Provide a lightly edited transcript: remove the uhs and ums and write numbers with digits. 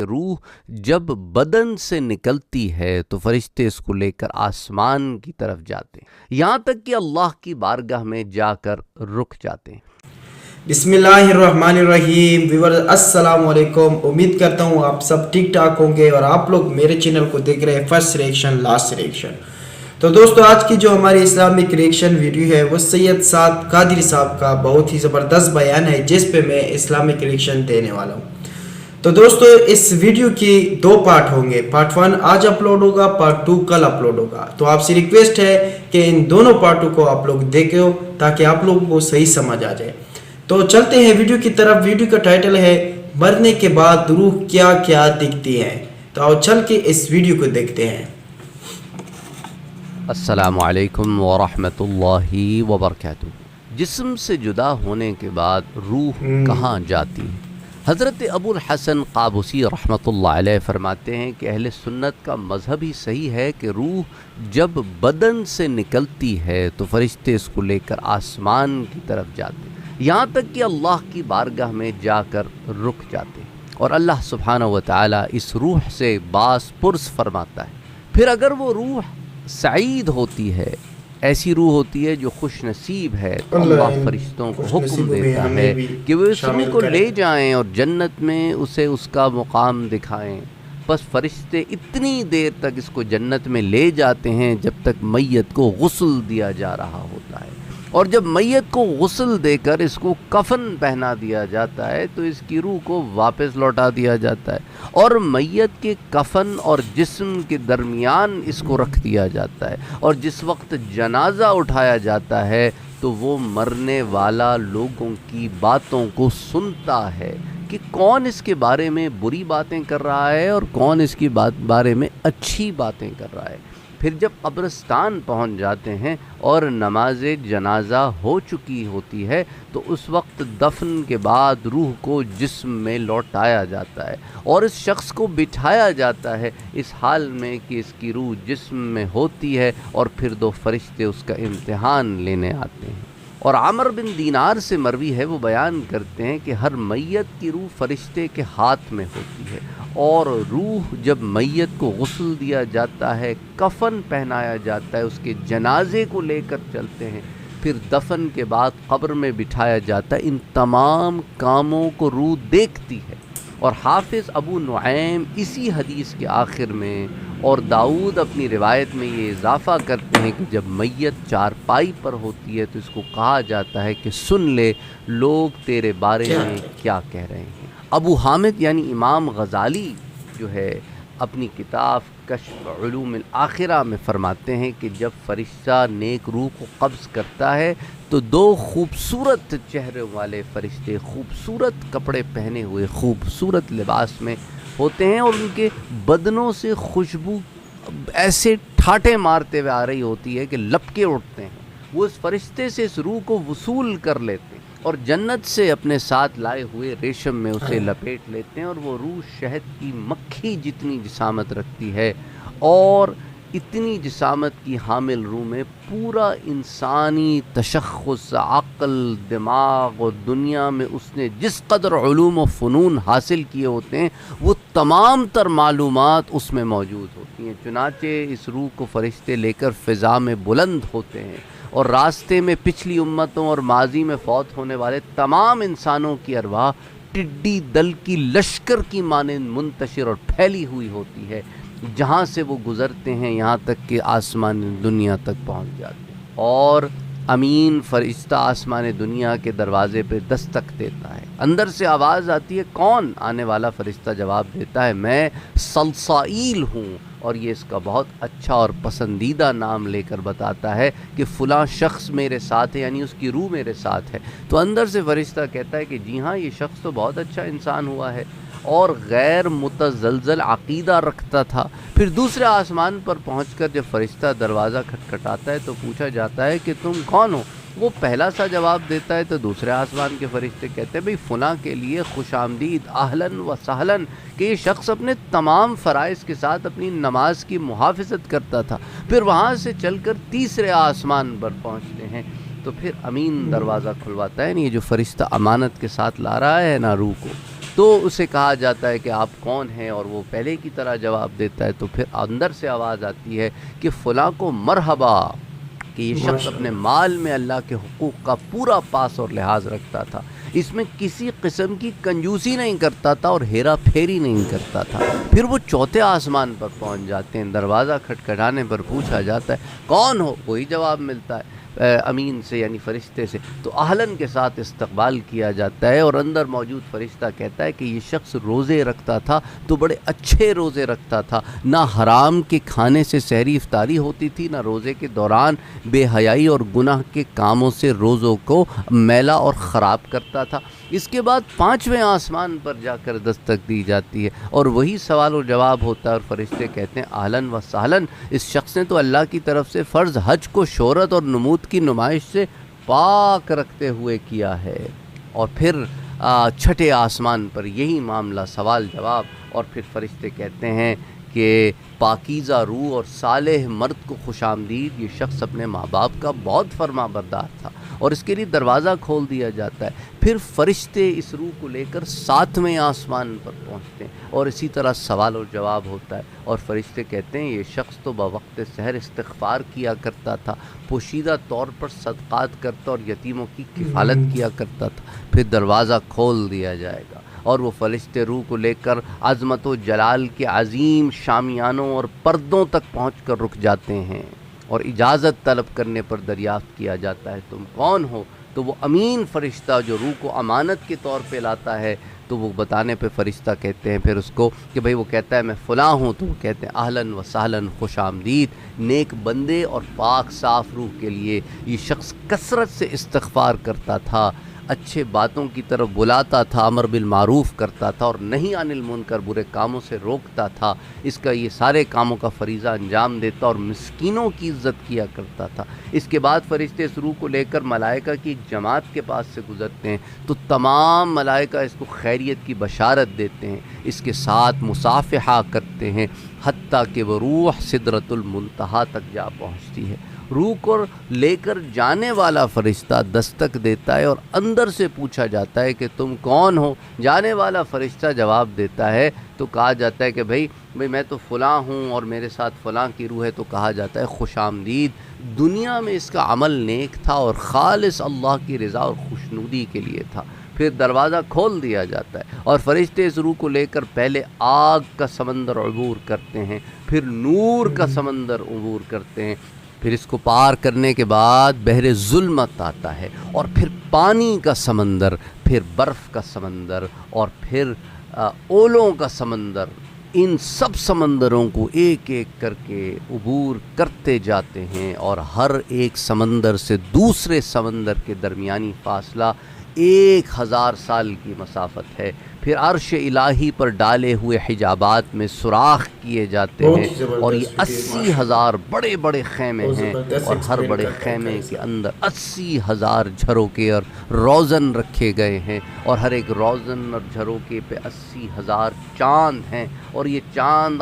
روح جب بدن سے نکلتی ہے تو فرشتے اس کو لے کر آسمان کی طرف جاتے ہیں، یہاں تک کہ اللہ کی بارگاہ میں جا کر رک جاتے ہیں۔ بسم اللہ الرحمن الرحیم ویورز، السلام علیکم۔ امید کرتا ہوں آپ سب ٹھیک ٹھاک ہوں گے اور آپ لوگ میرے چینل کو دیکھ رہے ہیں فرسٹ ریئیکشن لاسٹ ریئیکشن۔ تو دوستو، آج کی جو ہماری اسلامک ریئیکشن ویڈیو ہے وہ سید سعد قادری صاحب کا بہت ہی زبردست بیان ہے، جس پہ میں اسلامک ریئیکشن دینے والا ہوں۔ تو دوستو، اس ویڈیو کی دو پارٹ ہوں گے، پارٹ 1 آج اپلوڈ ہوگا، پارٹ 2 کل اپلوڈ ہوگا۔ تو آپ سے ریکویسٹ ہے کہ ان دونوں پارٹوں کو آپ لوگ دیکھو تاکہ آپ لوگوں کو صحیح سمجھ آ جائے۔ تو چلتے ہیں ویڈیو کی طرف۔ ویڈیو کا ٹائٹل ہے مرنے کے بعد روح کیا کیا دکھتی ہے۔ تو آؤ چل کے اس ویڈیو کو دیکھتے ہیں۔ السلام علیکم ورحمۃ اللہ وبرکاتہ۔ جسم سے جدا ہونے کے بعد روح کہاں جاتی ہے؟ حضرت ابو الحسن قابوسی رحمۃ اللہ علیہ فرماتے ہیں کہ اہل سنت کا مذہب ہی صحیح ہے کہ روح جب بدن سے نکلتی ہے تو فرشتے اس کو لے کر آسمان کی طرف جاتے ہیں، یہاں تک کہ اللہ کی بارگاہ میں جا کر رک جاتے ہیں، اور اللہ سبحانہ و تعالیٰ اس روح سے باس پرس فرماتا ہے۔ پھر اگر وہ روح سعید ہوتی ہے، ایسی روح ہوتی ہے جو خوش نصیب ہے، تو اللہ فرشتوں کو حکم دیتا ہے کہ وہ اس روح کو لے جائیں اور جنت میں اسے اس کا مقام دکھائیں۔ بس فرشتے اتنی دیر تک اس کو جنت میں لے جاتے ہیں جب تک میت کو غسل دیا جا رہا ہوتا ہے، اور جب میت کو غسل دے کر اس کو کفن پہنا دیا جاتا ہے تو اس کی روح کو واپس لوٹا دیا جاتا ہے، اور میت کے کفن اور جسم کے درمیان اس کو رکھ دیا جاتا ہے، اور جس وقت جنازہ اٹھایا جاتا ہے تو وہ مرنے والا لوگوں کی باتوں کو سنتا ہے کہ کون اس کے بارے میں بری باتیں کر رہا ہے اور کون اس کے بارے میں اچھی باتیں کر رہا ہے۔ پھر جب قبرستان پہنچ جاتے ہیں اور نماز جنازہ ہو چکی ہوتی ہے تو اس وقت دفن کے بعد روح کو جسم میں لوٹایا جاتا ہے اور اس شخص کو بٹھایا جاتا ہے اس حال میں کہ اس کی روح جسم میں ہوتی ہے، اور پھر دو فرشتے اس کا امتحان لینے آتے ہیں۔ اور عمر بن دینار سے مروی ہے، وہ بیان کرتے ہیں کہ ہر میت کی روح فرشتے کے ہاتھ میں ہوتی ہے، اور روح جب میت کو غسل دیا جاتا ہے، کفن پہنایا جاتا ہے، اس کے جنازے کو لے کر چلتے ہیں، پھر دفن کے بعد قبر میں بٹھایا جاتا ہے، ان تمام کاموں کو روح دیکھتی ہے۔ اور حافظ ابو نعیم اسی حدیث کے آخر میں اور داؤد اپنی روایت میں یہ اضافہ کرتے ہیں کہ جب میت چارپائی پر ہوتی ہے تو اس کو کہا جاتا ہے کہ سن لے لوگ تیرے بارے میں کیا کہہ رہے ہیں۔ ابو حامد یعنی امام غزالی جو ہے اپنی کتاب کشف علوم الآخرہ میں فرماتے ہیں کہ جب فرشتہ نیک روح کو قبض کرتا ہے تو دو خوبصورت چہرے والے فرشتے خوبصورت کپڑے پہنے ہوئے خوبصورت لباس میں ہوتے ہیں، اور ان کے بدنوں سے خوشبو ایسے ٹھاٹے مارتے ہوئے آ رہی ہوتی ہے کہ لپکے اٹھتے ہیں۔ وہ اس فرشتے سے اس روح کو وصول کر لیتے ہیں اور جنت سے اپنے ساتھ لائے ہوئے ریشم میں اسے لپیٹ لیتے ہیں، اور وہ روح شہد کی مکھی جتنی جسامت رکھتی ہے، اور اتنی جسامت کی حامل روح میں پورا انسانی تشخص، عقل، دماغ اور دنیا میں اس نے جس قدر علوم و فنون حاصل کیے ہوتے ہیں وہ تمام تر معلومات اس میں موجود ہوتی ہیں۔ چنانچہ اس روح کو فرشتے لے کر فضا میں بلند ہوتے ہیں، اور راستے میں پچھلی امتوں اور ماضی میں فوت ہونے والے تمام انسانوں کی ارواح ٹڈی دل کی لشکر کی مانند منتشر اور پھیلی ہوئی ہوتی ہے، جہاں سے وہ گزرتے ہیں یہاں تک کہ آسمان دنیا تک پہنچ جاتے ہیں، اور امین فرشتہ آسمان دنیا کے دروازے پہ دستک دیتا ہے۔ اندر سے آواز آتی ہے، کون؟ آنے والا فرشتہ جواب دیتا ہے، میں سلسائیل ہوں، اور یہ اس کا بہت اچھا اور پسندیدہ نام لے کر بتاتا ہے کہ فلاں شخص میرے ساتھ ہے، یعنی اس کی روح میرے ساتھ ہے۔ تو اندر سے فرشتہ کہتا ہے کہ جی ہاں، یہ شخص تو بہت اچھا انسان ہوا ہے اور غیر متزلزل عقیدہ رکھتا تھا۔ پھر دوسرے آسمان پر پہنچ کر جب فرشتہ دروازہ کھٹکھٹاتا ہے تو پوچھا جاتا ہے کہ تم کون ہو؟ وہ پہلا سا جواب دیتا ہے تو دوسرے آسمان کے فرشتے کہتے ہیں، بھئی فلاں کے لیے خوش آمدید، اہلاً و سہلاً، کہ یہ شخص اپنے تمام فرائض کے ساتھ اپنی نماز کی محافظت کرتا تھا۔ پھر وہاں سے چل کر تیسرے آسمان پر پہنچتے ہیں تو پھر امین دروازہ کھلواتا ہے، یہ جو فرشتہ امانت کے ساتھ لا رہا ہے نا روح کو، تو اسے کہا جاتا ہے کہ آپ کون ہیں، اور وہ پہلے کی طرح جواب دیتا ہے، تو پھر اندر سے آواز آتی ہے کہ فلاں کو مرحبا، کہ یہ شخص اپنے مال میں اللہ کے حقوق کا پورا پاس اور لحاظ رکھتا تھا، اس میں کسی قسم کی کنجوسی نہیں کرتا تھا اور ہیرا پھیری نہیں کرتا تھا۔ پھر وہ چوتھے آسمان پر پہنچ جاتے ہیں، دروازہ کھٹکھٹانے پر پوچھا جاتا ہے کون ہو، وہی جواب ملتا ہے امین سے یعنی فرشتے سے، تو اہلاً کے ساتھ استقبال کیا جاتا ہے، اور اندر موجود فرشتہ کہتا ہے کہ یہ شخص روزے رکھتا تھا تو بڑے اچھے روزے رکھتا تھا، نہ حرام کے کھانے سے سحری افطاری ہوتی تھی، نہ روزے کے دوران بے حیائی اور گناہ کے کاموں سے روزوں کو میلا اور خراب کرتا تھا۔ اس کے بعد 5ویں آسمان پر جا کر دستک دی جاتی ہے، اور وہی سوال و جواب ہوتا ہے، اور فرشتے کہتے ہیں اہلاً و سہلاً، اس شخص نے تو اللہ کی طرف سے فرض حج کو شہرت اور نمود کی نمائش سے پاک رکھتے ہوئے کیا ہے۔ اور پھر 6ٹھے آسمان پر یہی معاملہ، سوال جواب، اور پھر فرشتے کہتے ہیں کہ پاکیزہ روح اور صالح مرد کو خوش آمدید، یہ شخص اپنے ماں باپ کا بہت فرما بردار تھا، اور اس کے لیے دروازہ کھول دیا جاتا ہے۔ پھر فرشتے اس روح کو لے کر 7ویں آسمان پر پہنچتے ہیں، اور اسی طرح سوال و جواب ہوتا ہے، اور فرشتے کہتے ہیں یہ شخص تو بوقت سحر استغفار کیا کرتا تھا، پوشیدہ طور پر صدقات کرتا اور یتیموں کی کفالت کیا کرتا تھا۔ پھر دروازہ کھول دیا جائے گا، اور وہ فرشتے روح کو لے کر عظمت و جلال کے عظیم شامیانوں اور پردوں تک پہنچ کر رک جاتے ہیں، اور اجازت طلب کرنے پر دریافت کیا جاتا ہے تم کون ہو، تو وہ امین فرشتہ جو روح کو امانت کے طور پہ لاتا ہے، تو وہ بتانے پہ فرشتہ کہتے ہیں پھر اس کو کہ بھئی وہ کہتا ہے میں فلاں ہوں، تو وہ کہتے ہیں اہلاً و سہلاً، خوش آمدید نیک بندے اور پاک صاف روح کے لیے۔ یہ شخص کثرت سے استغفار کرتا تھا، اچھے باتوں کی طرف بلاتا تھا، امر بالمعروف کرتا تھا، اور نہیں عن المنکر برے کاموں سے روکتا تھا، اس کا یہ سارے کاموں کا فریضہ انجام دیتا اور مسکینوں کی عزت کیا کرتا تھا۔ اس کے بعد فرشتے اس روح کو لے کر ملائکہ کی ایک جماعت کے پاس سے گزرتے ہیں، تو تمام ملائکہ اس کو خیریت کی بشارت دیتے ہیں، اس کے ساتھ مصافحہ کرتے ہیں، حتیٰ کہ وہ روح سدرۃ المنتہا تک جا پہنچتی ہے۔ روح کو لے کر جانے والا فرشتہ دستک دیتا ہے، اور اندر سے پوچھا جاتا ہے کہ تم کون ہو؟ جانے والا فرشتہ جواب دیتا ہے، تو کہا جاتا ہے کہ بھئی میں تو فلاں ہوں اور میرے ساتھ فلاں کی روح ہے، تو کہا جاتا ہے خوش آمدید، دنیا میں اس کا عمل نیک تھا اور خالص اللہ کی رضا اور خوشنودی کے لیے تھا۔ پھر دروازہ کھول دیا جاتا ہے، اور فرشتے اس روح کو لے کر پہلے آگ کا سمندر عبور کرتے ہیں، پھر نور کا سمندر عبور کرتے ہیں، پھر اس کو پار کرنے کے بعد بحر ظلمت آتا ہے، اور پھر پانی کا سمندر، پھر برف کا سمندر، اور پھر اولوں کا سمندر۔ ان سب سمندروں کو ایک ایک کر کے عبور کرتے جاتے ہیں، اور ہر ایک سمندر سے دوسرے سمندر کے درمیانی فاصلہ 1000 سال کی مسافت ہے۔ پھر عرش الہی پر ڈالے ہوئے حجابات میں سوراخ کیے جاتے ہیں، اور یہ 80,000 بڑے بڑے خیمے ہیں، اور ہر بڑے خیمے کے اندر 80,000 جھروکے اور روزن رکھے گئے ہیں، اور ہر ایک روزن اور جھروکے پہ 80,000 چاند ہیں، اور یہ چاند